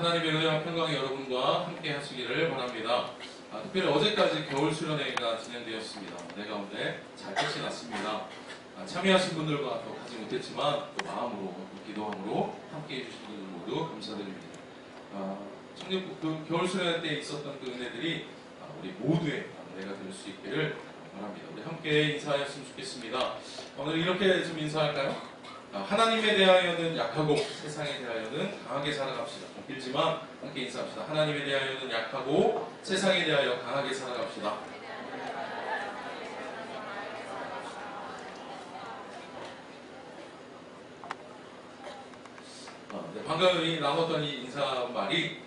하나님의 은혜와 평강이 여러분과 함께 하시기를 바랍니다. 특별히 어제까지 겨울 수련회가 진행되었습니다. 내 가운데 잘 끝이 났습니다. 참여하신 분들과 또 가지 못했지만 또 마음으로 또 기도함으로 함께 해주신 분들 모두 감사드립니다. 그 겨울 수련회 때 있었던 그 은혜들이 우리 모두의 은혜가 될 수 있기를 바랍니다. 우리 함께 인사하였으면 좋겠습니다. 오늘 이렇게 좀 인사할까요? 하나님에 대하여는 약하고 세상에 대하여는 강하게 살아갑시다. 좀 길지만 함께 인사합시다. 하나님에 대하여는 약하고 세상에 대하여 강하게 살아갑시다. 네, 방금 나눴던 이 인사말이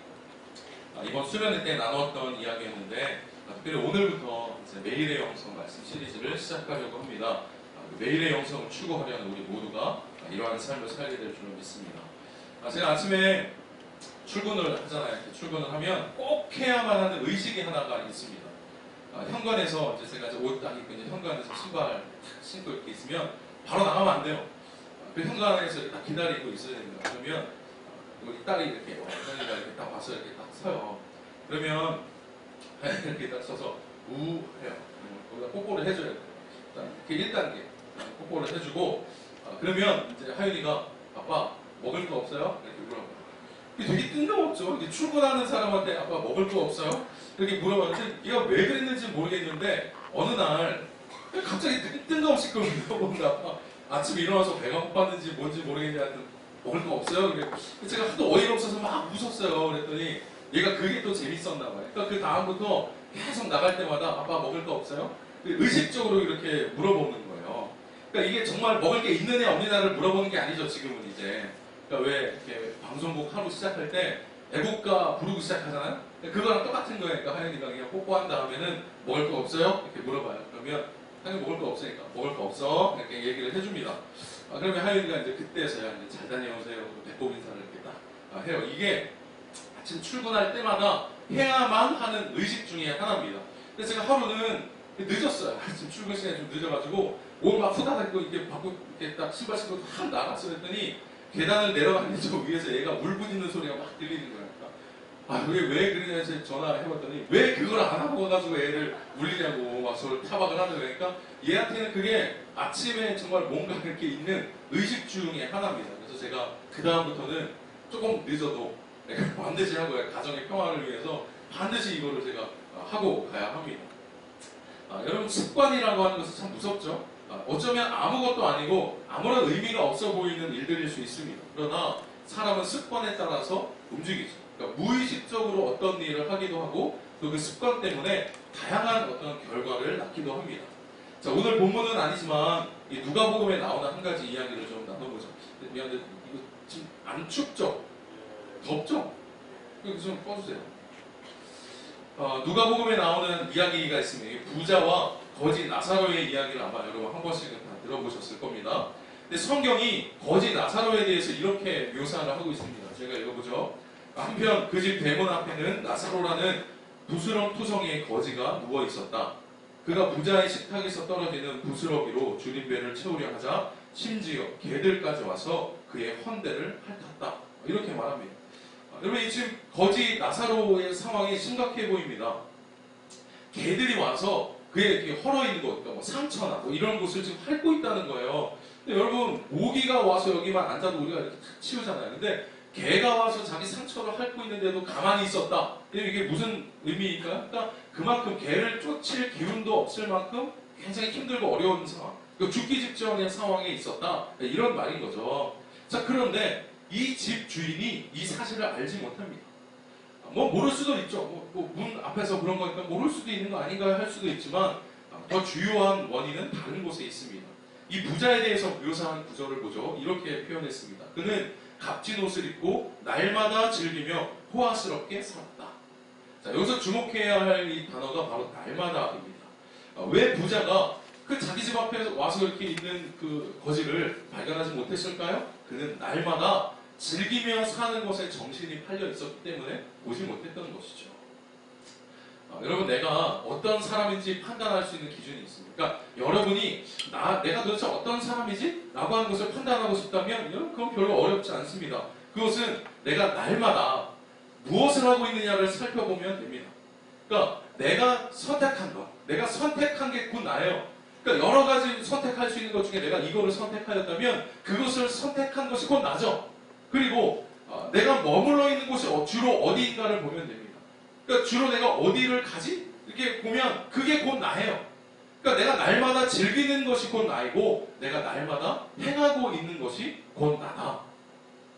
이번 수련회 때 나눴던 이야기였는데 특별히 오늘부터 이제 매일의 영성 말씀 시리즈를 시작하려고 합니다. 매일의 영성을 추구하려는 우리 모두가 이러한 삶을 살게 될 줄로 믿습니다. 제가 아침에 출근을 하잖아요. 출근을 하면 꼭 해야만 하는 의식이 하나가 있습니다. 현관에서 제가 옷 딱 입고 현관에서 신발 딱 신고 이렇게 있으면 바로 나가면 안 돼요. 그 현관에서 딱 기다리고 있어야 됩니다. 그러면 우리 딸이 이렇게 현이가 이렇게 딱 와서 이렇게 딱 서요. 그러면 이렇게 딱 서서 우 해요. 거기다 뽀뽀를 해줘야 돼요. 이렇게 1단계 뽀뽀를 해주고 그러면 이제 하윤이가 아빠 먹을 거 없어요? 이렇게 물어봐요. 되게 뜬금없죠. 이렇게 출근하는 사람한테 아빠 먹을 거 없어요? 이렇게 물어봤는데 얘가 왜 그랬는지 모르겠는데 어느 날 갑자기 뜬금없이 그걸 물어본다. 아침에 일어나서 배가 고팠는지 뭔지 모르겠는데 먹을 거 없어요? 그래. 제가 하도 어이가 없어서 막 웃었어요. 그랬더니 얘가 그게 또 재밌었나 봐요. 그러니까 그 다음부터 계속 나갈 때마다 아빠 먹을 거 없어요? 의식적으로 이렇게 물어보는 거예요. 그러니까 이게 정말 먹을 게 있느냐 없느냐를 물어보는 게 아니죠, 지금은 이제. 그러니까 왜 이렇게 방송국 하루 시작할 때 애국가 부르고 시작하잖아요? 그거랑 똑같은 거예요. 그러니까 하연이가 그냥 뽀뽀한 다음에는 먹을 거 없어요? 이렇게 물어봐요. 그러면 하연이 먹을 거 없으니까 먹을 거 없어? 이렇게 얘기를 해줍니다. 그러면 하연이가 이제 그때서야 이제 잘 다녀오세요. 배꼽 인사를 이렇게 딱 해요. 이게 아침 출근할 때마다 해야만 하는 의식 중에 하나입니다. 근데 제가 하루는 늦었어요. 지금 출근 시간이 좀 늦어가지고 옷 막 후다닥 입고 이렇게 받고 이렇게 딱 신발 신고 확 나갔어. 했더니 계단을 내려가는데 저 위에서 얘가 울부짖는 소리가 막 들리는 거예요. 그게 왜 그러냐 해서 전화해봤더니 왜 그걸 안 하고 가지고 애를 울리냐고 막 저를 타박을 하는 거니까 얘한테는 그게 아침에 정말 뭔가 이렇게 있는 의식 중에 하나입니다. 그래서 제가 그 다음부터는 조금 늦어도 내가 반드시 하고요. 가정의 평화를 위해서 반드시 이거를 제가 하고 가야 합니다. 여러분 습관이라고 하는 것은 참 무섭죠. 어쩌면 아무것도 아니고 아무런 의미가 없어 보이는 일들일 수 있습니다. 그러나 사람은 습관에 따라서 움직이죠. 그러니까 무의식적으로 어떤 일을 하기도 하고 또 그 습관 때문에 다양한 어떤 결과를 낳기도 합니다. 자, 오늘 본문은 아니지만 이 누가복음에 나오는 한 가지 이야기를 좀 나눠보죠. 미안한데 이거 지금 안 춥죠? 덥죠? 이거 좀 꺼주세요. 누가복음에 나오는 이야기가 있습니다. 부자와 거지 나사로의 이야기를 아마 여러분 한 번씩은 다 들어보셨을 겁니다. 근데 성경이 거지 나사로에 대해서 이렇게 묘사를 하고 있습니다. 제가 읽어보죠. 한편 그 집 대문 앞에는 나사로라는 부스럼 투성이의 거지가 누워 있었다. 그가 부자의 식탁에서 떨어지는 부스러기로 줄임배를 채우려 하자 심지어 개들까지 와서 그의 헌대를 핥았다. 이렇게 말합니다. 여러분 이 지금 거지 나사로의 상황이 심각해 보입니다. 개들이 와서 그의 헐어있는 곳, 그러니까 뭐 상처나 뭐 이런 곳을 지금 핥고 있다는 거예요. 근데 여러분 모기가 와서 여기만 앉아도 우리가 이렇게 치우잖아요. 근데 개가 와서 자기 상처를 핥고 있는데도 가만히 있었다. 이게 무슨 의미일까요? 그러니까 그만큼 개를 쫓을 기운도 없을 만큼 굉장히 힘들고 어려운 상황, 그러니까 죽기 직전의 상황에 있었다. 이런 말인 거죠. 자, 그런데 이 집 주인이 이 사실을 알지 못합니다. 뭐 모를 수도 있죠. 문 앞에서 그런 거니까 모를 수도 있는 거 아닌가 할 수도 있지만 더 주요한 원인은 다른 곳에 있습니다. 이 부자에 대해서 묘사한 구절을 보죠. 이렇게 표현했습니다. 그는 값진 옷을 입고 날마다 즐기며 호화스럽게 살았다. 자, 여기서 주목해야 할 이 단어가 바로 날마다입니다. 왜 부자가 그 자기 집 앞에 와서 이렇게 있는 그 거지를 발견하지 못했을까요? 그는 날마다 즐기며 사는 것에 정신이 팔려 있었기 때문에 보지 못했던 것이죠. 여러분 내가 어떤 사람인지 판단할 수 있는 기준이 있습니다. 그러니까 여러분이 내가 도대체 어떤 사람이지? 라고 하는 것을 판단하고 싶다면 그건 별로 어렵지 않습니다. 그것은 내가 날마다 무엇을 하고 있느냐를 살펴보면 됩니다. 그러니까 내가 선택한 것, 내가 선택한 게 곧 나예요. 그러니까 여러 가지 선택할 수 있는 것 중에 내가 이거를 선택하였다면 그것을 선택한 것이 곧 나죠. 그리고 내가 머물러 있는 곳이 주로 어디인가를 보면 됩니다. 그러니까 주로 내가 어디를 가지? 이렇게 보면 그게 곧 나예요. 그러니까 내가 날마다 즐기는 것이 곧 나이고 내가 날마다 행하고 있는 것이 곧 나다.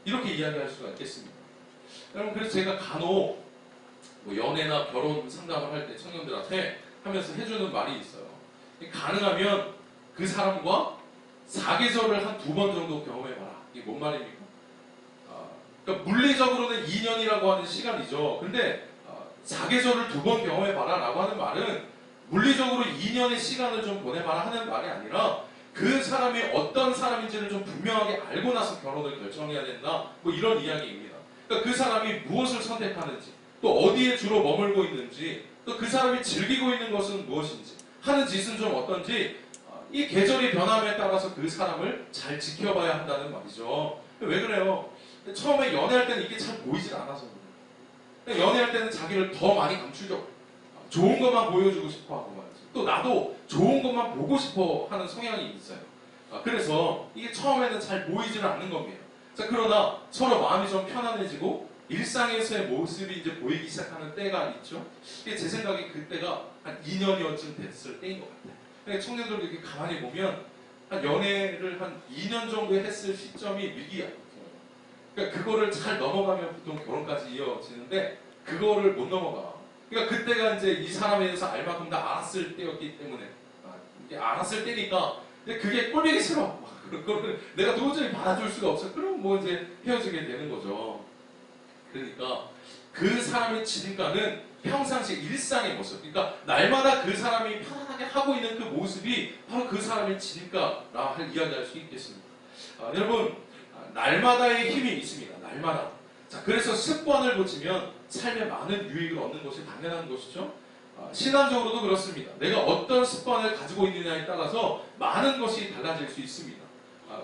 이렇게 이야기할 수가 있겠습니다. 여러분, 그래서 제가 간혹 연애나 결혼 상담을 할 때 청년들한테 하면서 해주는 말이 있어요. 가능하면 그 사람과 사계절을 한 2번 정도 경험해봐라. 이게 뭔 말입니까? 그러니까 물리적으로는 2년이라고 하는 시간이죠. 근데 사계절을 2번 경험해봐라 라고 하는 말은 물리적으로 2년의 시간을 좀 보내봐라 하는 말이 아니라 그 사람이 어떤 사람인지를 좀 분명하게 알고 나서 결혼을 결정해야 된다. 뭐 이런 이야기입니다. 그러니까 그 사람이 무엇을 선택하는지, 또 어디에 주로 머물고 있는지, 또 그 사람이 즐기고 있는 것은 무엇인지, 하는 짓은 좀 어떤지, 이 계절이 변함에 따라서 그 사람을 잘 지켜봐야 한다는 말이죠. 왜 그래요? 처음에 연애할 때는 이게 잘 보이질 않아서 그래요. 연애할 때는 자기를 더 많이 감추죠. 좋은 것만 보여주고 싶어 하고 말이죠. 또 나도 좋은 것만 보고 싶어 하는 성향이 있어요. 그래서 이게 처음에는 잘 보이지는 않는 겁니다. 자, 그러나 서로 마음이 좀 편안해지고 일상에서의 모습이 이제 보이기 시작하는 때가 있죠. 제 생각에 그때가 한 2년여쯤 됐을 때인 것 같아요. 그러니까 청년들 이렇게 가만히 보면 한 연애를 한 2년 정도 했을 시점이 위기야. 그러니까 그거를 잘 넘어가면 보통 결혼까지 이어지는데 그거를 못 넘어가. 그러니까 그때가 이제 이 사람에 대해서 알 만큼 다 알았을 때였기 때문에 이게 알았을 때니까 근데 그게 꼴보기 싫어. 그거를 내가 도저히 받아줄 수가 없어. 그럼 뭐 이제 헤어지게 되는 거죠. 그러니까 그 사람의 진가는 평상시 일상의 모습. 그러니까 날마다 그 사람이 편안하게 하고 있는 그 모습이 바로 그 사람의 진가라 이야기할 수 있겠습니다. 여러분, 날마다의 힘이 있습니다. 날마다. 자, 그래서 습관을 고치면 삶에 많은 유익을 얻는 것이 당연한 것이죠. 신앙적으로도 그렇습니다. 내가 어떤 습관을 가지고 있느냐에 따라서 많은 것이 달라질 수 있습니다.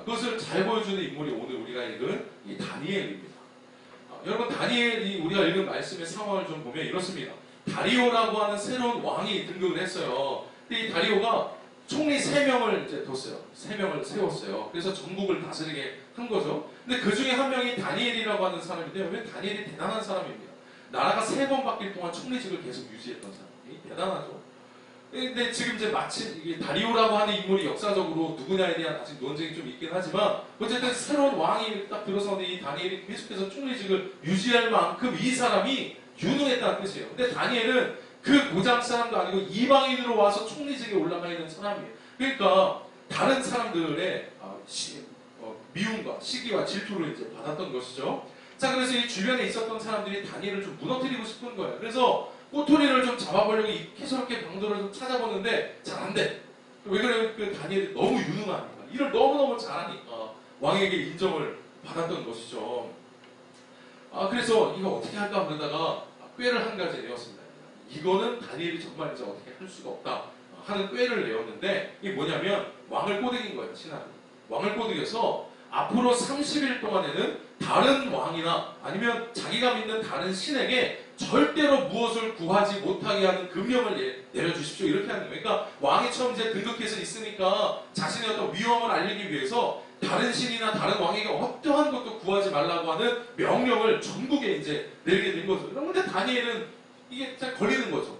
그것을 잘 보여주는 인물이 오늘 우리가 읽은 이 다니엘입니다. 여러분, 다니엘이 우리가 읽은 말씀의 상황을 좀 보면 이렇습니다. 다리오라고 하는 새로운 왕이 등극을 했어요. 근데 이 다리오가 총리 3명을 이제 뒀어요. 3명을 세웠어요. 그래서 전국을 다스리게 한 거죠. 근데 그 중에 한 명이 다니엘이라고 하는 사람인데요. 왜 다니엘이 대단한 사람입니다. 나라가 3번 바뀔 동안 총리직을 계속 유지했던 사람이 대단하죠. 근데 지금 이제 마침 이게 다리오라고 하는 인물이 역사적으로 누구냐에 대한 아직 논쟁이 좀 있긴 하지만 어쨌든 새로운 왕이 딱 들어서는 이 다니엘이 계속해서 총리직을 유지할 만큼 이 사람이 유능했다는 뜻이에요. 근데 다니엘은 그 고장 사람도 아니고 이방인으로 와서 총리직에 올라가 있는 사람이에요. 그러니까 다른 사람들의 미움과 시기와 질투를 이제 받았던 것이죠. 자, 그래서 이 주변에 있었던 사람들이 다니엘을 좀 무너뜨리고 싶은 거예요. 그래서 꼬투리를 좀 잡아보려고 이케스럽게 방도를 좀 찾아보는데 잘 안 돼. 왜 그래요? 그 다니엘이 너무 유능하니까. 일을 너무너무 잘하니까 왕에게 인정을 받았던 것이죠. 그래서 이거 어떻게 할까 하다가 꾀를 한 가지 내었습니다. 이거는 다니엘이 정말 이제 어떻게 할 수가 없다 하는 꾀를 내었는데 이게 뭐냐면 왕을 꼬드긴 거예요. 신하를. 왕을 꼬드겨서 앞으로 30일 동안에는 다른 왕이나 아니면 자기가 믿는 다른 신에게 절대로 무엇을 구하지 못하게 하는 금령을 내려주십시오. 이렇게 하는 거예요. 그러니까 왕이 처음 이제 등극해서 있으니까 자신의 어떤 위험을 알리기 위해서 다른 신이나 다른 왕에게 어떠한 것도 구하지 말라고 하는 명령을 전국에 이제 내리게 된 거죠. 그런데 다니엘은 이게 잘 걸리는 거죠.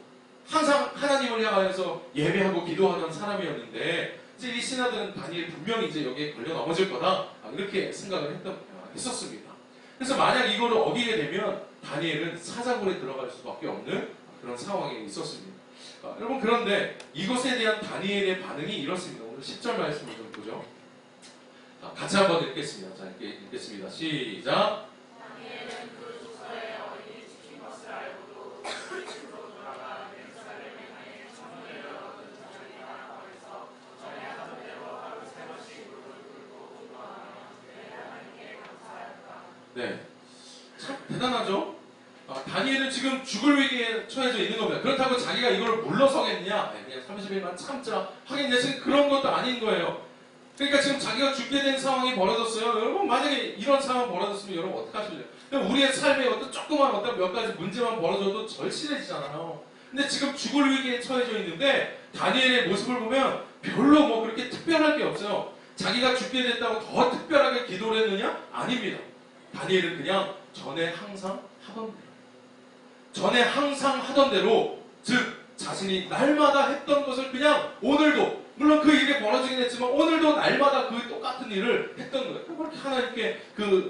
항상 하나님을 향하여서 예배하고 기도하던 사람이었는데 이제 이 신하들은 다니엘 분명히 이제 여기에 걸려 넘어질 거다 이렇게 생각을 했었습니다. 그래서 만약 이거를 어기게 되면 다니엘은 사자굴에 들어갈 수밖에 없는 그런 상황에 있었습니다. 여러분, 그런데 이것에 대한 다니엘의 반응이 이렇습니다. 오늘 10절 말씀을 좀 보죠. 같이 한번 읽겠습니다. 자, 읽겠습니다. 시작. 네, 참 대단하죠? 다니엘은 지금 죽을 위기에 처해져 있는 겁니다. 그렇다고 자기가 이걸 물러서겠냐? 그냥 30일만 참자 하겠냐? 지금 그런 것도 아닌 거예요. 그러니까 지금 자기가 죽게 된 상황이 벌어졌어요. 여러분 만약에 이런 상황이 벌어졌으면 여러분 어떻게 하실래요? 우리의 삶에 어떤 조그만 어떤 몇 가지 문제만 벌어져도 절실해지잖아요. 근데 지금 죽을 위기에 처해져 있는데 다니엘의 모습을 보면 별로 뭐 그렇게 특별할 게 없어요. 자기가 죽게 됐다고 더 특별하게 기도를 했느냐? 아닙니다. 다니엘은 그냥 전에 항상 하던 대로 즉 자신이 날마다 했던 것을 그냥 오늘도 물론 그 일이 벌어지긴 했지만 오늘도 날마다 그 똑같은 일을 했던 거예요. 그렇게 하나님께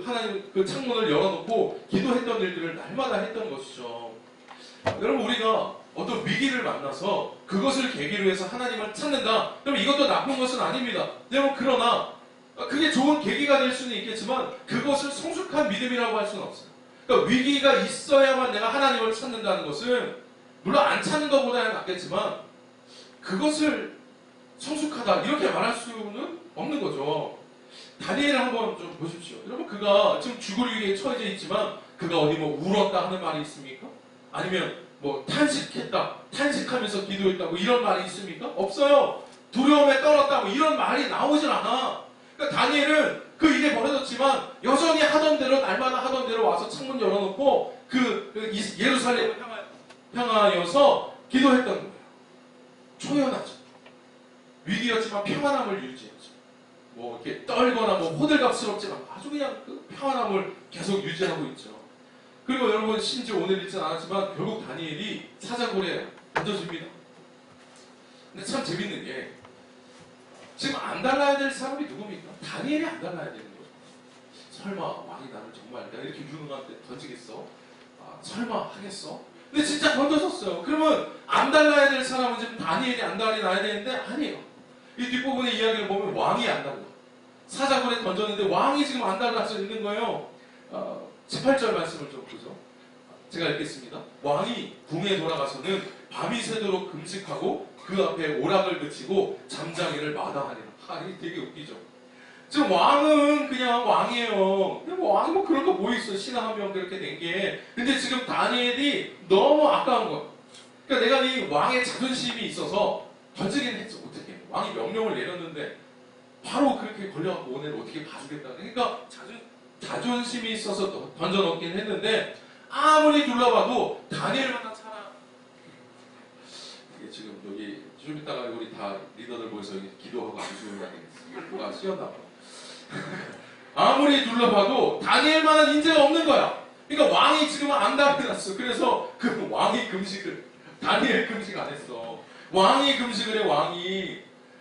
하나님 그 창문을 열어놓고 기도했던 일들을 날마다 했던 것이죠. 여러분 우리가 어떤 위기를 만나서 그것을 계기로 해서 하나님을 찾는다. 그럼 이것도 나쁜 것은 아닙니다. 여러분 그러나 그게 좋은 계기가 될 수는 있겠지만 그것을 성숙한 믿음이라고 할 수는 없어요. 그러니까 위기가 있어야만 내가 하나님을 찾는다는 것은 물론 안 찾는 것보다는 낫겠지만 그것을 성숙하다 이렇게 말할 수는 없는 거죠. 다니엘을 한번 좀 보십시오. 여러분 그가 지금 죽을 위기에 처해져 있지만 그가 어디 뭐 울었다 하는 말이 있습니까? 아니면 뭐 탄식하면서 기도했다 뭐 이런 말이 있습니까? 없어요. 두려움에 떨었다 뭐 이런 말이 나오질 않아. 그러니까 다니엘은 그 일이 벌어졌지만 여전히 하던 대로 날마다 하던 대로 와서 창문 열어놓고 예루살렘을 향하여서 기도했던 거예요. 초연하죠. 위기였지만 평안함을 유지했죠. 뭐 이렇게 떨거나 뭐 호들갑스럽지만 아주 그냥 그 평안함을 계속 유지하고 있죠. 그리고 여러분 심지어 오늘 읽진 않았지만 결국 다니엘이 사자굴에 던져집니다. 근데 참 재밌는 게 지금 안 달라야 될 사람이 누굽니까? 다니엘이 안 달라야 되는 거죠. 설마 왕이 나를 정말 내가 이렇게 유능한데 던지겠어? 설마 하겠어? 근데 진짜 던져졌어요. 그러면 안 달라야 될 사람은 지금 다니엘이 안 달라야 되는데 아니에요. 이 뒷부분의 이야기를 보면 왕이 안 달라. 사자굴에 던졌는데 왕이 지금 안 달라져 있는 거예요. 18절 말씀을 좀 보죠. 제가 읽겠습니다. 왕이 궁에 돌아가서는 밤이 새도록 금식하고 그 앞에 오락을 그치고 잠자기를 마다하니라. 이게 되게 웃기죠. 지금 왕은 그냥 왕이에요. 근데 뭐 왕이 뭐 그런 거 뭐 있어. 신하 한 명 그렇게 된 게. 근데 지금 다니엘이 너무 아까운 거예요. 그러니까 내가 이 왕의 자존심이 있어서 던지긴 했죠. 어떻게. 왕이 명령을 내렸는데 바로 그렇게 걸려갖고 오늘 어떻게 봐주겠다. 그러니까 자존심이 있어서 던져놓긴 했는데 아무리 둘러봐도 다니엘만한 사람 이게 지금 여기 좀 이따가 우리 다 리더들 모여서 기도하고 안수해야 되겠어. 누가 씌었나 봐. 아무리 둘러봐도 다니엘만한 인재가 없는 거야. 그러니까 왕이 지금 안 답해놨어. 그래서 그 왕이 금식을 다니엘 금식 안 했어. 왕이 금식을 해.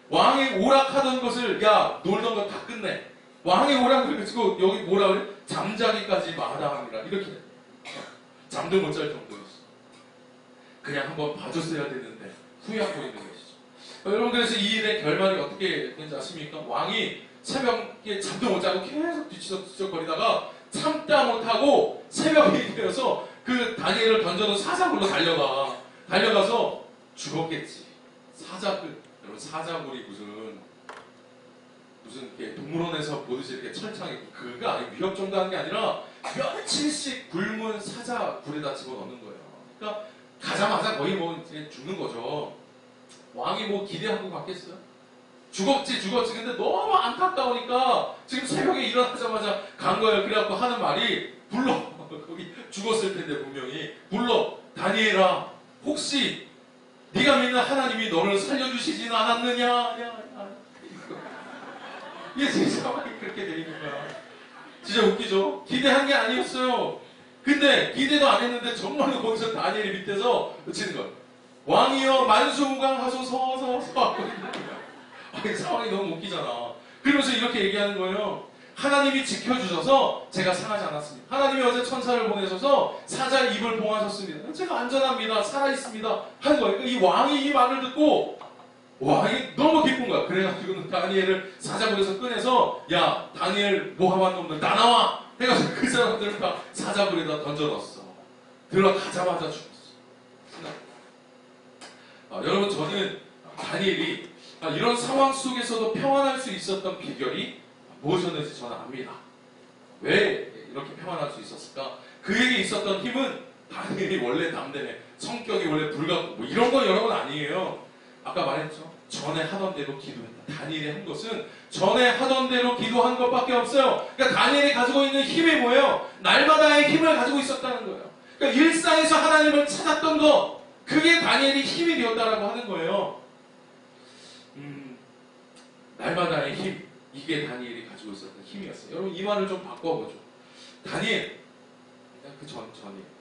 왕이 오락하던 것을 야 놀던 거 다 끝내. 왕이 오락을 그치고 여기 뭐라 그래? 잠자기까지 마다합니다. 이렇게 잠도 못 잘 정도였어. 그냥 한번 봐줬어야 되는데 후회하고 있는 것이죠. 여러분 그래서 이 일의 결말이 어떻게 된지 아십니까? 왕이 새벽에 잠도 못 자고 계속 뒤척뒤척거리다가 참다 못하고 새벽이 되어서 그 다니엘을 던져놓은 사자굴로 달려가서 죽었겠지. 여러분 사자굴이 무슨 이렇게 동물원에서 보듯이 이렇게 철창에 그거 아니 위협 정도 하는 게 아니라 며칠씩 굶은 사자굴에다 집어넣는 거예요. 그러니까 가자마자 거의 뭐 이제 죽는 거죠. 왕이 뭐 기대하고 갔겠어요? 죽었지. 근데 너무 안타까우니까 지금 새벽에 일어나자마자 간 거예요. 그래갖고 하는 말이 불러. 거기 죽었을 텐데 분명히 불러. 다니엘아 혹시 네가 믿는 하나님이 너를 살려주시지는 않았느냐? 이게 진짜 상황이 그렇게 되는 거야. 진짜 웃기죠? 기대한 게 아니었어요. 근데 기대도 안 했는데 정말로 거기서 다니엘이 밑에서 외치는 거야. 왕이여 만수무강하소서 하고 있는 거야. 아니, 상황이 너무 웃기잖아. 그러면서 이렇게 얘기하는 거예요. 하나님이 지켜주셔서 제가 상하지 않았습니다. 하나님이 어제 천사를 보내셔서 사자의 입을 봉하셨습니다. 제가 안전합니다. 살아있습니다. 하는 거예요. 이 왕이 이 말을 듣고 왕이 너무 기쁜 거야. 그래가지고 다니엘을 사자굴에서 꺼내서 야 다니엘 모함한 놈들 다 나와 해가지고 그 사람들을 다 사자굴에다 던져넣었어. 들어가자마자 죽었어. 여러분 저는 다니엘이 이런 상황 속에서도 평안할 수 있었던 비결이 무엇이었는지 저는 압니다. 왜 이렇게 평안할 수 있었을까? 그에게 있었던 힘은 다니엘이 원래 담대해. 성격이 원래 불같고 뭐 이런 건 여러분 아니에요. 아까 말했죠. 전에 하던 대로 기도했다. 다니엘이 한 것은 전에 하던 대로 기도한 것밖에 없어요. 그러니까 다니엘이 가지고 있는 힘이 뭐예요? 날마다의 힘을 가지고 있었다는 거예요. 그러니까 일상에서 하나님을 찾았던 것, 그게 다니엘이 힘이 되었다라고 하는 거예요. 날마다의 힘, 이게 다니엘이 가지고 있었던 힘이었어요. 여러분 이 말을 좀 바꿔보죠. 다니엘, 전이에요.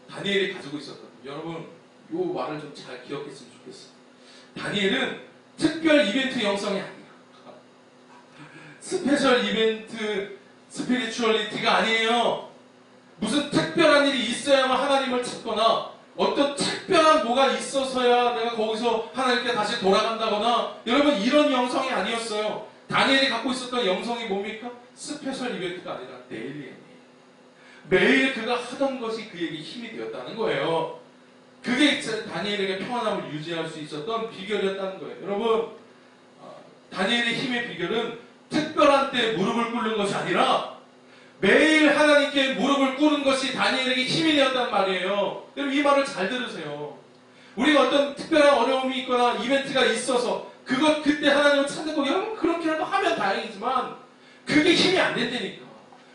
다니엘이 가지고 있었던, 여러분 이 말을 좀 잘 기억했으면 좋겠어요. 다니엘은 특별 이벤트 영성이 아니야. 스페셜 이벤트 스피리추얼리티가 아니에요. 무슨 특별한 일이 있어야만 하나님을 찾거나 어떤 특별한 뭐가 있어서야 내가 거기서 하나님께 다시 돌아간다거나, 여러분 이런 영성이 아니었어요. 다니엘이 갖고 있었던 영성이 뭡니까? 스페셜 이벤트가 아니라 데일리. 매일 그가 하던 것이 그에게 힘이 되었다는 거예요. 그게 다니엘에게 평안함을 유지할 수 있었던 비결이었다는 거예요. 여러분, 다니엘의 힘의 비결은 특별한 때 무릎을 꿇는 것이 아니라 매일 하나님께 무릎을 꿇은 것이 다니엘에게 힘이 되었단 말이에요. 여러분 이 말을 잘 들으세요. 우리가 어떤 특별한 어려움이 있거나 이벤트가 있어서 그때 하나님을 찾는 거, 여러분 그렇게라도 하면 다행이지만 그게 힘이 안 된다니까.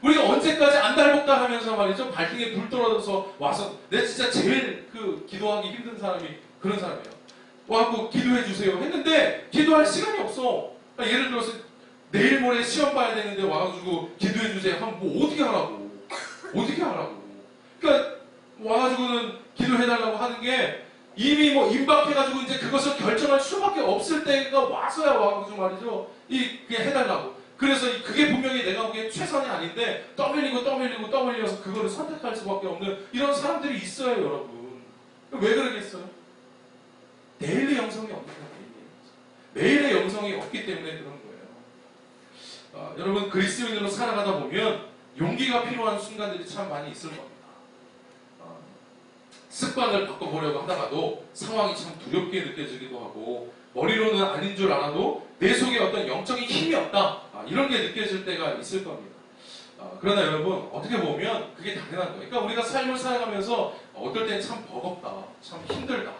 우리가 언제까지 안달복달 하면서 말이죠, 발등에 불 떨어져서 와서 내 진짜 제일 기도하기 힘든 사람이 그런 사람이에요. 와갖고 기도해 주세요 했는데 기도할 시간이 없어. 그러니까 예를 들어서 내일 모레 시험 봐야 되는데 와가지고 기도해 주세요 하면 뭐 어떻게 하라고. 그러니까 와가지고는 기도해달라고 하는 게 이미 뭐 임박해가지고 이제 그것을 결정할 수밖에 없을 때가 와서야 와가지고 말이죠, 그게 해달라고. 그래서 그게 분명히 내가 보기엔 최선이 아닌데 떠밀려서 그거를 선택할 수밖에 없는 이런 사람들이 있어요, 여러분. 왜 그러겠어요? 데일리 영성이 없는 거예요. 매일의 영성이 없기 때문에 그런 거예요. 여러분 그리스도인으로 살아가다 보면 용기가 필요한 순간들이 참 많이 있을 겁니다. 습관을 바꿔보려고 하다가도 상황이 참 두렵게 느껴지기도 하고, 머리로는 아닌 줄 알아도 내 속에 어떤 영적인 힘이 없다, 이런 게 느껴질 때가 있을 겁니다. 그러나 여러분 어떻게 보면 그게 당연한 거예요. 그러니까 우리가 삶을 살아가면서 어떨 때는 참 버겁다, 참 힘들다,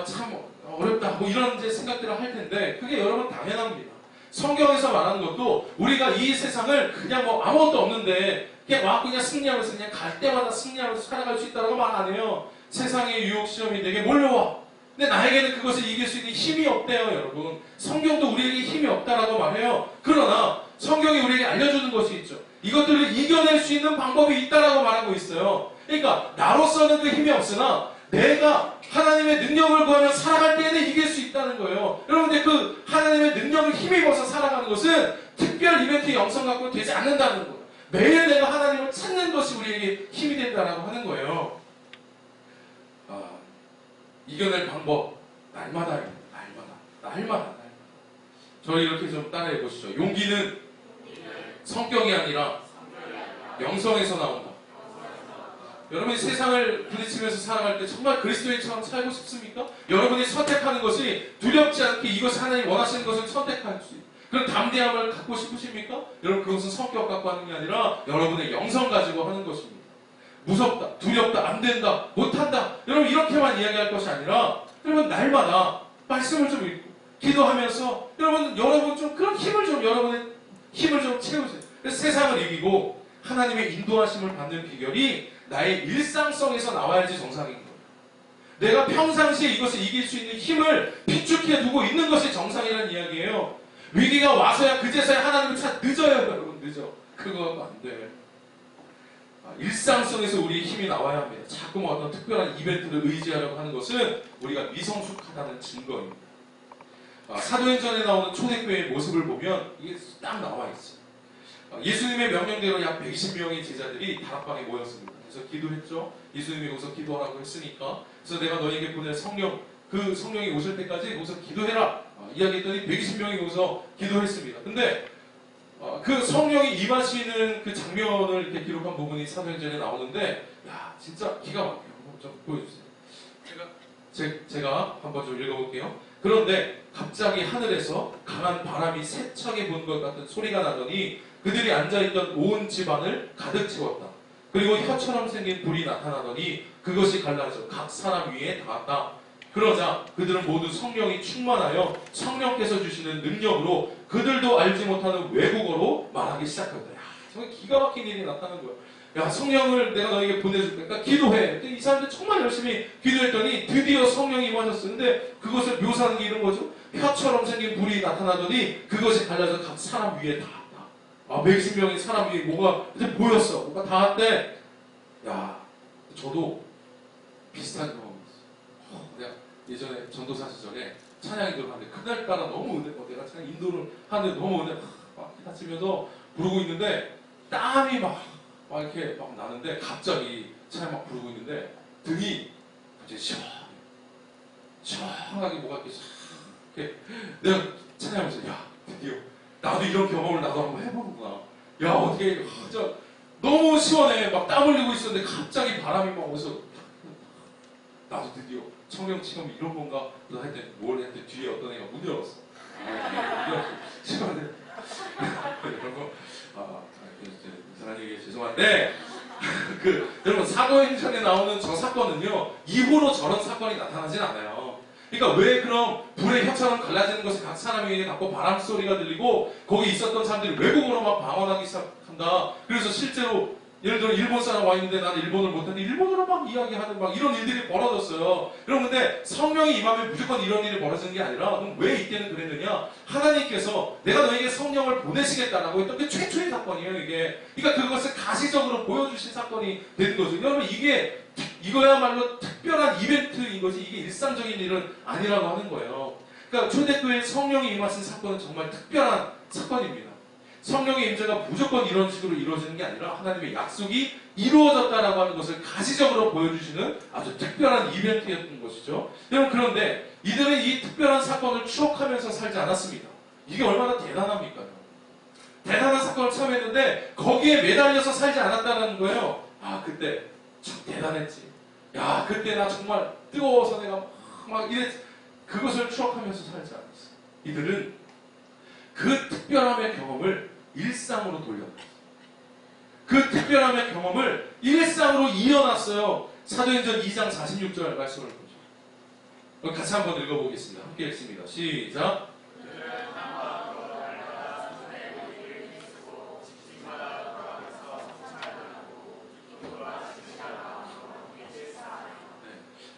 참 어렵다, 뭐 이런 이제 생각들을 할 텐데 그게 여러분 당연합니다. 성경에서 말하는 것도 우리가 이 세상을 그냥 뭐 아무것도 없는데 그냥 승리하면서 그냥 갈 때마다 승리하면서 살아갈 수 있다고 말 안 해요. 세상의 유혹 시험이 내게 몰려와. 근데 나에게는 그것을 이길 수 있는 힘이 없대요, 여러분. 성경도 우리에게 힘이 없다라고 말해요. 그러나 성경이 우리에게 알려주는 것이 있죠. 이것들을 이겨낼 수 있는 방법이 있다라고 말하고 있어요. 그러니까 나로서는 그 힘이 없으나 내가 하나님의 능력을 구하며 살아갈 때에는 이길 수 있다는 거예요. 여러분들 그 하나님의 능력을 힘입어서 살아가는 것은 특별 이벤트 영성 갖고 되지 않는다는 거예요. 매일 내가 하나님을 찾는 것이 우리에게 힘이 된다라고 하는 거예요. 이겨낼 방법 날마다. 저를 이렇게 좀 따라해 보시죠. 용기는 성격이 아니라 영성에서 나온다. 여러분이 세상을 부딪히면서 살아갈 때 정말 그리스도인처럼 살고 싶습니까? 여러분이 선택하는 것이 두렵지 않게 이것을 하나님 원하시는 것을 선택할 수 있는 그런 담대함을 갖고 싶으십니까? 여러분 그것은 성격 갖고 하는 게 아니라 여러분의 영성 가지고 하는 것입니다. 무섭다, 두렵다, 안 된다, 못한다, 여러분 이렇게만 이야기할 것이 아니라 여러분 날마다 말씀을 좀 읽고 기도하면서 여러분 좀 그런 여러분의 힘을 좀 채우세요. 그래서 세상을 이기고 하나님의 인도하심을 받는 비결이 나의 일상성에서 나와야지 정상인 거예요. 내가 평상시에 이것을 이길 수 있는 힘을 비축해 두고 있는 것이 정상이라는 이야기예요. 위기가 와서야 그제서야 하나님을 늦어요, 여러분. 늦어. 그거 안 돼. 일상성에서 우리의 힘이 나와야 합니다. 자꾸 어떤 특별한 이벤트를 의지하려고 하는 것은 우리가 미성숙하다는 증거입니다. 사도행전에 나오는 초대교회의 모습을 보면 이게 딱 나와 있어요. 예수님의 명령대로 약 120명의 제자들이 다락방에 모였습니다. 그래서 기도했죠. 예수님이 거기서 기도하라고 했으니까. 그래서 내가 너에게 보낼 성령, 그 성령이 오실 때까지 거기서 기도해라. 이야기했더니 120명이 거기서 기도했습니다. 근데 그 성령이 임하시는 그 장면을 이렇게 기록한 부분이 사도행전에 나오는데, 야, 진짜 기가 막혀요. 한번 좀 보여주세요. 제가 한번 좀 읽어볼게요. 그런데 갑자기 하늘에서 강한 바람이 세차게 부는 것 같은 소리가 나더니 그들이 앉아있던 온 집안을 가득 채웠다. 그리고 혀처럼 생긴 불이 나타나더니 그것이 갈라져 각 사람 위에 닿았다. 그러자 그들은 모두 성령이 충만하여 성령께서 주시는 능력으로 그들도 알지 못하는 외국어로 말하기 시작했다. 야, 정말 기가 막힌 일이 나타나는 거야. 야, 성령을 내가 너에게 보내줄 테니까 기도해. 이 사람들 정말 열심히 기도했더니 드디어 성령이 임하셨어요. 근데 그것을 묘사하는 게 이런 거죠. 혀처럼 생긴 불이 나타나더니 그것이 갈라져 각 사람 위에 닿았다. 아, 몇십 명의 사람 위에 뭐가 보였어. 뭐가 닿았대. 야, 저도 비슷한 경험이 있어요. 내가 예전에 전도사 시절에 찬양 인도를 하는데 그날따라 너무 은혜, 내가 찬양 인도를 하는데 너무 은혜 막 기타 치면서 부르고 있는데 땀이 막 이렇게 막 나는데 갑자기 찬양 막 부르고 있는데 등이 갑자기 시원하게 뭐가 이렇게 내가 찬양하면서 야, 드디어 나도 이런 경험을 나도 한번 해보는구나. 야, 어떻게 진짜 너무 시원해. 막 땀 흘리고 있었는데 갑자기 바람이 막 오면서 나도 드디어 성령 체험이 이런 건가? 했더니 뭘 했더니 뒤에 어떤 애가 문 열었어. 시원해. 그런 거 이상한 얘기 죄송한데 여러분 사도행전에 나오는 저 사건은요 이후로 저런 사건이 나타나진 않아요. 그러니까 왜 그럼 불의 혀처럼 갈라지는 것이 각 사람에게 닿고 바람 소리가 들리고 거기 있었던 사람들이 외국어로 막 방언하기 시작한다. 그래서 실제로 예를 들어 일본 사람 와 있는데 나는 일본어를 못하는데 일본어로 막 이야기하는 막 이런 일들이 벌어졌어요. 여러분 근데 성령이 임하면 무조건 이런 일이 벌어지는 게 아니라 그럼 왜 이때는 그랬느냐? 하나님께서 내가 너에게 성령을 보내시겠다라고 했던 게 최초의 사건이에요. 이게 그러니까 그것을 가시적으로 보여주신 사건이 되는 거죠. 여러분 이거야말로 특별한 이벤트인 거지 이게 일상적인 일은 아니라고 하는 거예요. 그러니까 초대교회에 성령이 임하신 사건은 정말 특별한 사건입니다. 성령의 임재가 무조건 이런 식으로 이루어지는 게 아니라 하나님의 약속이 이루어졌다라고 하는 것을 가시적으로 보여주시는 아주 특별한 이벤트였던 것이죠. 여러분 그런데 이들은 이 특별한 사건을 추억하면서 살지 않았습니다. 이게 얼마나 대단합니까? 대단한 사건을 참여했는데 거기에 매달려서 살지 않았다는 거예요. 아, 그때 참 대단했지. 야, 그때 나 정말 뜨거워서 내가 막 이랬지. 그것을 추억하면서 살지 않았어. 이들은 그 특별함의 경험을 일상으로 돌려놨어요. 그 특별함의 경험을 일상으로 이어놨어요. 사도행전 2장 46절 말씀을 보죠. 같이 한번 읽어보겠습니다. 함께 읽습니다. 시작.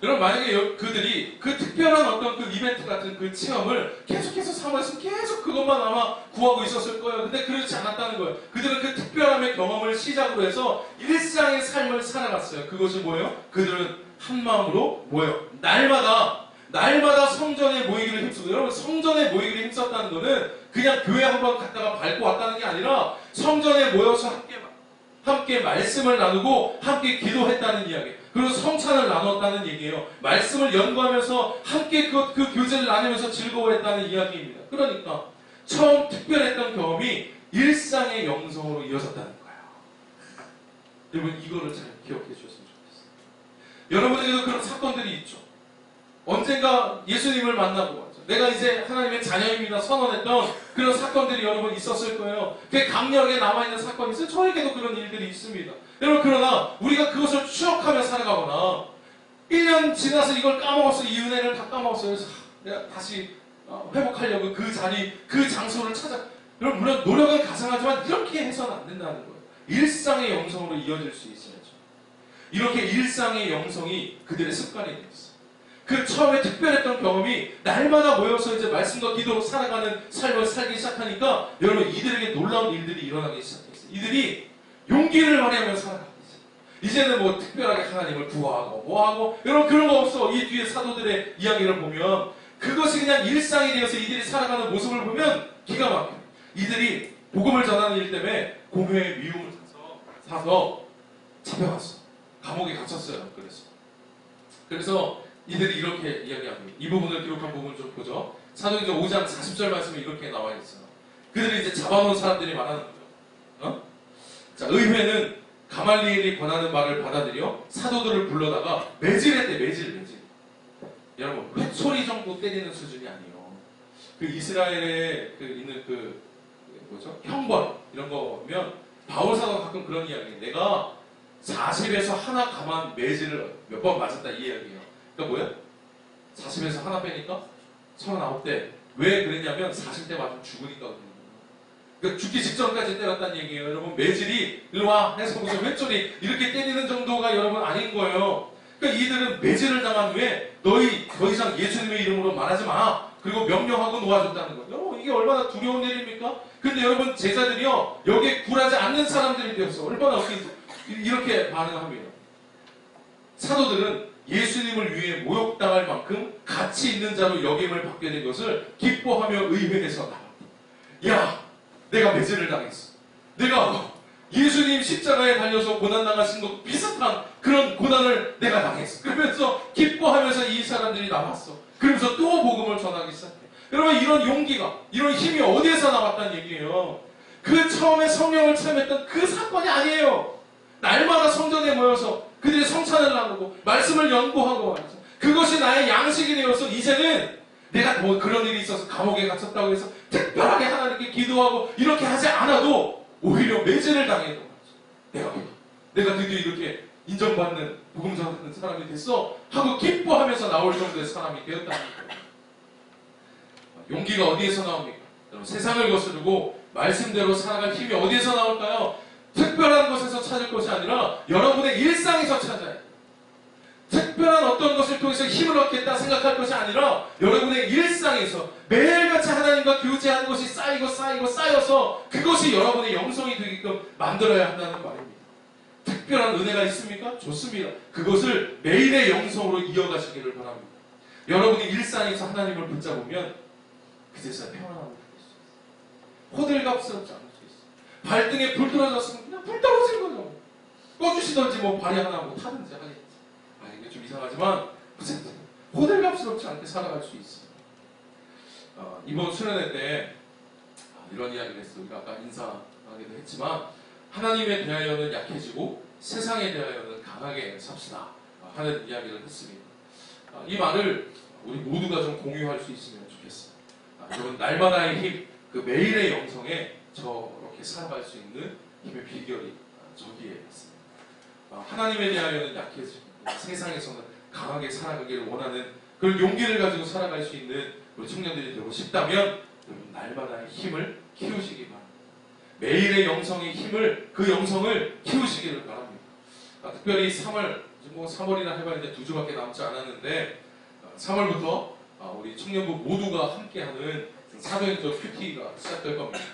여러분 만약에 그들이 그 특별한 어떤 그 이벤트 같은 그 체험을 계속해서 사모했으면 계속 그것만 아마 구하고 있었을 거예요. 근데 그렇지 않았다는 거예요. 그들은 그 특별함의 경험을 시작으로 해서 일상의 삶을 살아갔어요. 그것이 뭐예요? 그들은 한 마음으로 뭐예요? 날마다 성전에 모이기를 힘쓰고 여러분 성전에 모이기를 힘썼다는 거는 그냥 교회 한번 갔다가 밟고 왔다는 게 아니라 성전에 모여서 함께 말씀을 나누고 함께 기도했다는 이야기. 그리고 성찬을 나눴다는 얘기예요. 말씀을 연구하면서 함께 그 교제를 나누면서 즐거워했다는 이야기입니다. 그러니까 처음 특별했던 경험이 일상의 영성으로 이어졌다는 거예요. 여러분 이거를 잘 기억해 주셨으면 좋겠어요. 여러분에게도 그런 사건들이 있죠. 언젠가 예수님을 만나고 내가 이제 하나님의 자녀입니다 선언했던 그런 사건들이 여러분 있었을 거예요. 그게 강렬하게 남아있는 사건이 있어요. 저에게도 그런 일들이 있습니다. 여러분 그러나 우리가 그것을 추억하며 살아가거나 1년 지나서 이걸 까먹었어요. 이 은혜를 다 까먹었어요. 그래서 내가 다시 회복하려고 그 자리, 그 장소를 찾아 여러분 물론 노력은 가상하지만 이렇게 해서는 안 된다는 거예요. 일상의 영성으로 이어질 수 있어야죠. 이렇게 일상의 영성이 그들의 습관이 되었어요. 그 처음에 특별했던 경험이 날마다 모여서 이제 말씀과 기도로 살아가는 삶을 살기 시작하니까 여러분 이들에게 놀라운 일들이 일어나기 시작했어요. 이들이 용기를 발휘하며 살아가고 있어요. 이제는 뭐 특별하게 하나님을 구하고 뭐하고 여러분 그런 거 없어. 이 뒤에 사도들의 이야기를 보면 그것이 그냥 일상이 되어서 이들이 살아가는 모습을 보면 기가 막혀요. 이들이 복음을 전하는 일 때문에 공회의 미움을 사서 잡혀갔어. 감옥에 갇혔어요. 그래서 이들이 이렇게 이야기합니다. 이 부분을 기록한 부분을 좀 보죠. 사도행전 5장 40절 말씀에 이렇게 나와 있어요. 그들이 이제 잡아놓은 사람들이 말하는 거죠. 자, 의회는 가말리엘이 권하는 말을 받아들여 사도들을 불러다가 매질했대. 매질. 여러분 회초리 정도 때리는 수준이 아니에요. 그 이스라엘에 있는 형벌 이런 거면 바울 사도가 가끔 그런 이야기해요. 내가 40에서 하나 가만 매질을 몇 번 맞았다 이 이야기예요. 그러니까 뭐야? 40에서 하나 빼니까 39대. 왜 그랬냐면 40대 맞으면 죽으니까 그래요. 그러니까 죽기 직전까지 때렸다는 얘기예요. 여러분 매질이 일로 와 해서 무슨 왼쪽이 이렇게 때리는 정도가 여러분 아닌 거예요. 그러니까 이들은 매질을 당한 후에 너희 더 이상 예수님의 이름으로 말하지 마. 그리고 명령하고 놓아줬다는 거예요. 여러분 이게 얼마나 두려운 일입니까? 근데 여러분 제자들이요 여기에 굴하지 않는 사람들이 되었어. 얼마나 이렇게 반응합니다. 사도들은 예수님을 위해 모욕당할 만큼 가치 있는 자로 여김을 받게 된 것을 기뻐하며 의회에서 나왔다. 야, 내가 매질을 당했어. 내가 예수님 십자가에 달려서 고난당하신 것 비슷한 그런 고난을 내가 당했어. 그러면서 기뻐하면서 이 사람들이 나왔어. 그러면서 또 복음을 전하기 시작해. 여러분 이런 용기가, 이런 힘이 어디에서 나왔다는 얘기예요. 그 처음에 성령을 체험했던 그 사건이 아니에요. 날마다 성전에 모여서 그들이 성찬을 나누고 말씀을 연구하고 말이죠. 그것이 나의 양식이 되어서 이제는 내가 뭐 그런 일이 있어서 감옥에 갇혔다고 해서 특별하게 하나님께 기도하고 이렇게 하지 않아도 오히려 매질을 당해도 내가 드디어 이렇게 인정받는 복음 전하는 사람이 됐어 하고 기뻐하면서 나올 정도의 사람이 되었다는 거예요. 용기가 어디에서 나옵니까? 여러분, 세상을 거스르고 말씀대로 살아갈 힘이 어디에서 나올까요? 특별한 곳에서 찾을 것이 아니라 여러분의 일상에서 찾아야 돼요. 특별한 어떤 것을 통해서 힘을 얻겠다 생각할 것이 아니라 여러분의 일상에서 매일같이 하나님과 교제하는 것이 쌓여서 그것이 여러분의 영성이 되게끔 만들어야 한다는 말입니다. 특별한 은혜가 있습니까? 좋습니다. 그것을 매일의 영성으로 이어가시기를 바랍니다. 여러분이 일상에서 하나님을 붙잡으면 그제서야 평안함을 느낄 수 있어요. 호들갑스럽지 않을 수 있어요. 발등에 불 떨어졌으면 그냥 불 떨어진 거죠. 꺼주시던지 뭐 발이 하나 뭐 타든지 하겠지. 이게 좀 이상하지만 호들갑스럽지 않게 살아갈 수 있어요. 이번 수련회 때 이런 이야기를 했어요. 우리가 아까 인사하기도 했지만 하나님에 대하여는 약해지고 세상에 대하여는 강하게 삽시다 하는 이야기를 했습니다. 이 말을 우리 모두가 좀 공유할 수 있으면 좋겠어요. 여러분 날마다의 힘, 그 매일의 영성에 저렇게 살아갈 수 있는 힘의 비결이 저기에 있습니다. 하나님에 대하여는 약해지고 세상에서는 강하게 살아가기를 원하는 그런 용기를 가지고 살아갈 수 있는 우리 청년들이 되고 싶다면 여러분 날마다의 힘을 키우시기 바랍니다. 매일의 영성의 힘을, 그 영성을 키우시기를 바랍니다. 특별히 3월, 뭐 3월이나 해봤는데 2주밖에 남지 않았는데 3월부터 우리 청년부 모두가 함께하는 사도행전 큐티가 시작될 겁니다.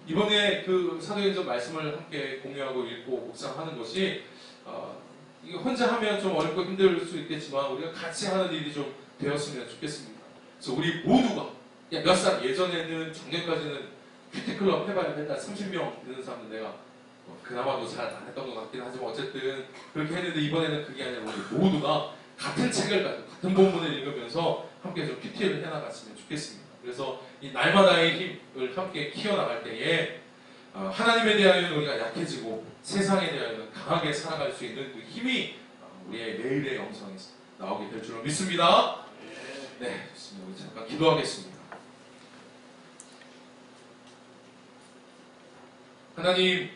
이번에 그 사도행전 말씀을 함께 공유하고 읽고 묵상하는 것이 이게 혼자 하면 좀 어렵고 힘들 수 있겠지만 우리가 같이 하는 일이 좀 되었으면 좋겠습니다. 그래서 우리 모두가 몇 살 예전에는 작년까지는 큐티클럽 해봐야 맨날 30명 되는 사람들 내가 그나마도 잘 안 했던 것 같긴 하지만 어쨌든 그렇게 했는데 이번에는 그게 아니라 우리 모두가 같은 책을 가지고 같은 본문을 읽으면서 함께 좀 큐티를 해나갔으면 좋겠습니다. 그래서 이 날마다의 힘을 함께 키워나갈 때에 하나님에 대하여는 우리가 약해지고 세상에 대하여는 강하게 살아갈 수 있는 그 힘이 우리의 매일의 영성에서 나오게 될 줄로 믿습니다. 네, 좋습니다. 우리 잠깐 기도하겠습니다. 하나님,